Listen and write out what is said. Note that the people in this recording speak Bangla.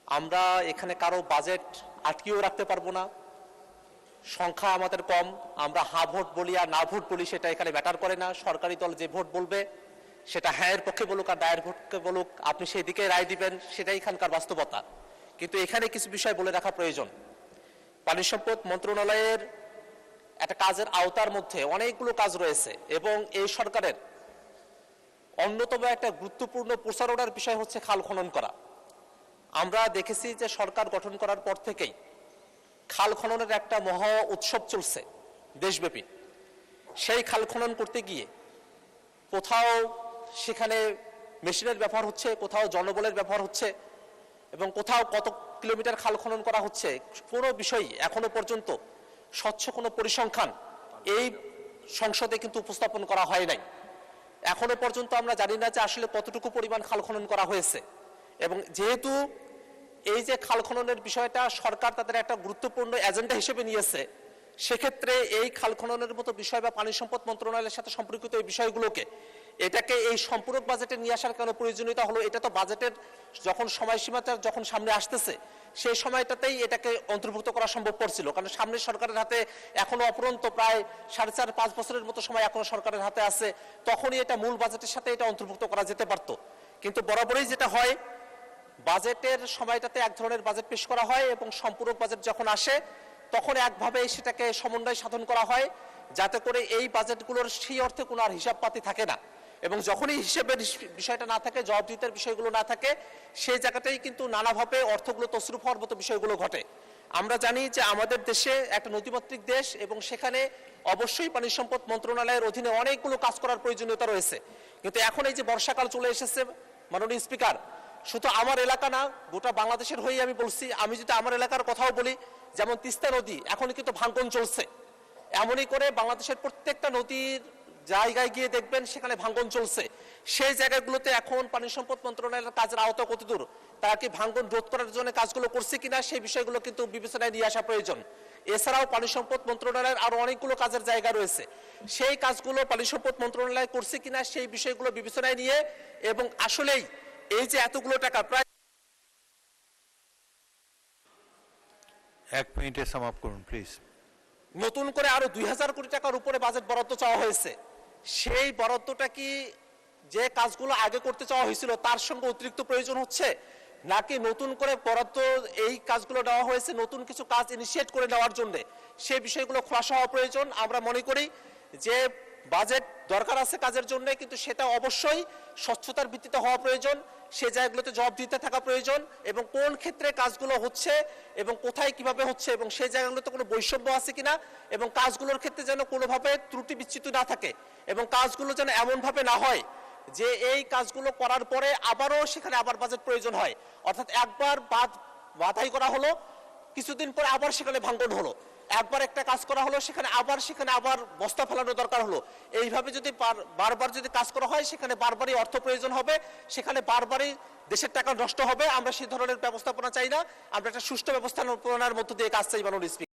আমরা এখানে কারো বাজেট আটকিয়েও রাখতে পারবো না। সংখ্যা আমাদের কম, আমরা হা ভোট বলি আর না ভোট বলি সেটা এখানে ম্যাটার করে না। সরকারি দল যে ভোট বলবে সেটা হ্যাঁ এর পক্ষে বলুক আর দায়ের পক্ষে বলুক, আপনি সেই দিকে রায় দিবেন, সেটাই এখানকার বাস্তবতা। কিন্তু এখানে কিছু বিষয় বলে রাখা প্রয়োজন। পানি সম্পদ মন্ত্রণালয়ের একটা কাজের আওতার মধ্যে অনেকগুলো কাজ রয়েছে এবং এই সরকারের অন্যতম একটা গুরুত্বপূর্ণ প্রচারণার বিষয় হচ্ছে খাল খনন করা। আমরা দেখেছি যে সরকার গঠন করার পর থেকেই খাল খননের একটা মহা উৎসব চলছে দেশব্যাপী। সেই খাল খনন করতে গিয়ে কোথাও সেখানে মেশিনের ব্যবহার হচ্ছে, কোথাও জনবলের ব্যবহার হচ্ছে এবং কোথাও কত কিলোমিটার খাল খনন করা হচ্ছে কোনো বিষয়ই এখনো পর্যন্ত স্বচ্ছ কোনো পরিসংখ্যান এই সংসদে কিন্তু উপস্থাপন করা হয় নাই। এখনো পর্যন্ত আমরা জানি না যে আসলে কতটুকু পরিমাণ খাল খনন করা হয়েছে। এবং যেহেতু এই যে খাল খননের বিষয়টা সরকার তাদের একটা গুরুত্বপূর্ণ এজেন্ডা হিসেবে নিয়েছে, সেক্ষেত্রে এই খাল খননের মতো বিষয় বা পানি সম্পদ মন্ত্রণালয়ের সাথে সম্পর্কিত এই বিষয়গুলোকে এটাকে এই সম্পূরক বাজেটে নিয়ে আসার কেন প্রয়োজনীয়তা হলো? এটা তো বাজেটের যখন সময়সীমাটা যখন সামনে আসতেছে সেই সময়টাতেই এটাকে অন্তর্ভুক্ত করা সম্ভব ছিল, কারণ সামনে সরকারের হাতে এখনো অপরন্ত প্রায় 4.5-5 বছরের মতো সময় এখনো সরকারের হাতে আছে। তখনই এটা মূল বাজেটের সাথে এটা অন্তর্ভুক্ত করা যেতে পারত। কিন্তু বরাবরই যেটা হয়, বাজেটের সময়টাতে এক ধরনের বাজেট পেশ করা হয় এবং সম্পূরক বাজেট যখন আসে তখন একভাবে সেটাকে সমন্বয় সাধন করা হয়, যাতে করে এই বাজেটগুলোর সেই অর্থে কোনো আর হিসাবপাতি থাকে না। এবং যখনই হিসেবের বিষয়টা না থাকে, জবাবদিহিতার বিষয়গুলো না থাকে, সেই জায়গাটাই কিন্তু নানাভাবে অর্থগুলো তছরূপ হওয়ার মতো বিষয়গুলো ঘটে। আমরা জানি যে আমাদের দেশে একটা নদীমাতৃক দেশ এবং সেখানে অবশ্যই পানি সম্পদ মন্ত্রণালয়ের অধীনে অনেকগুলো কাজ করার প্রয়োজনীয়তা রয়েছে। কিন্তু এখন এই যে বর্ষাকাল চলে এসেছে, মাননীয় স্পিকার, শুধু আমার এলাকা না, গোটা বাংলাদেশের হয়েই আমি বলছি। আমি যদি আমার এলাকার কথাও বলি, যেমন তিস্তা নদী এখন কিন্তু ভাঙন চলছে। এমনই করে বাংলাদেশের প্রত্যেকটা নদীর জায়গায় গিয়ে দেখবেন সেখানে ভাঙন চলছে। সেই জায়গাগুলোতে এখন পানি সম্পদ মন্ত্রণালয়ের কাজের আওতা কতদূর, তারা কি ভাঙন রোধ করার জন্য কাজগুলো করছে কিনা, সেই বিষয়গুলো কিন্তু বিবেচনায় নিয়ে আসা প্রয়োজন। এছাড়াও পানি সম্পদ মন্ত্রণালয়ের আরো অনেকগুলো কাজের জায়গা রয়েছে, সেই কাজগুলো পানি সম্পদ মন্ত্রণালয় করছে কিনা সেই বিষয়গুলো বিবেচনায় নিয়ে এবং আসলেই এই যে এতগুলো টাকা, প্রায় 1 মিনিটে সমাপ্ত করুন প্লিজ। নতুন করে আরো 2000 কোটি টাকার উপরে বাজেট বরাদ্দ চাওয়া হয়েছে। সেই বরাদ্দটা কি যে কাজগুলো আগে করতে চাওয়া হয়েছিল তার সঙ্গে অতিরিক্ত প্রয়োজন হচ্ছে, নাকি নতুন করে বরাদ্দ এই কাজগুলো দেওয়া হয়েছে নতুন কিছু কাজ ইনিশিয়েট করে নেওয়ার জন্য? সেই বিষয়গুলো খোলাসা হওয়া প্রয়োজন। আমরা মনে করি যে বাজেট দরকার আছে কাজের জন্য, কিন্তু সেটা অবশ্যই স্বচ্ছতার ভিত্তিতে হওয়া প্রয়োজন। সেই জায়গাগুলোতে জবাবদিহিতা থাকা প্রয়োজন এবং কোন ক্ষেত্রে কাজগুলো হচ্ছে এবং কোথায় কিভাবে হচ্ছে এবং সেই জায়গাগুলোতে কোনো বৈষম্য আছে কিনা এবং কাজগুলোর ক্ষেত্রে যেন কোনোভাবে ত্রুটি বিচ্যুতি না থাকে এবং কাজগুলো যেন এমনভাবে না হয় যে এই কাজগুলো করার পরে আবারও সেখানে আবার বাজেট প্রয়োজন হয়। অর্থাৎ একবার বাধাই করা হলো, কিছুদিন পরে আবার সেখানে ভাঙন হলো, একবার একটা কাজ করা হলো, সেখানে আবার বস্তা ফেলানো দরকার হলো। এইভাবে যদি বারবার যদি কাজ করা হয় সেখানে বারবারই অর্থ প্রয়োজন হবে, সেখানে বারবারই দেশের টাকা নষ্ট হবে। আমরা সেই ধরনের ব্যবস্থাপনা চাই না, আমরা একটা সুষ্ঠু ব্যবস্থাপনার মধ্য দিয়ে কাজ চাই। মাননীয় স্পিকার।